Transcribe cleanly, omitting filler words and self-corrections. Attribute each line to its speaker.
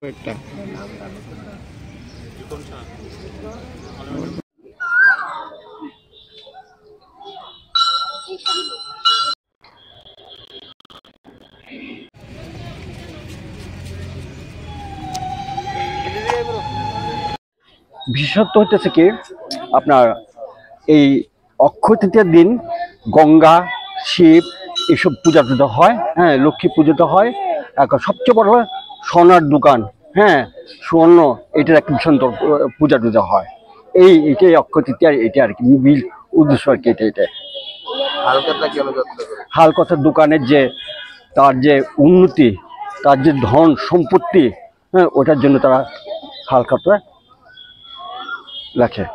Speaker 1: একটা
Speaker 2: বিশেষত্ব হইতেছে কি আপনার এই অক্ষয় তৃতীয়ার দিন গঙ্গা শিব এসব পূজা টুজা হয়, হ্যাঁ, লক্ষ্মী পুজোটা হয়। এখন সবচেয়ে বড় হয় সোনার দোকান, হ্যাঁ, স্বর্ণ, এটার একটা ভীষণ পূজা টুজা হয়। এটাই অক্ষয় তৃতীয়ার, এটা আর কি মূল উদ্দেশ্য আর কি। এটা হালকথার দোকানের যে তার যে উন্নতি, তার যে ধন সম্পত্তি, হ্যাঁ, ওটার জন্য তারা হালখাতা লেখে।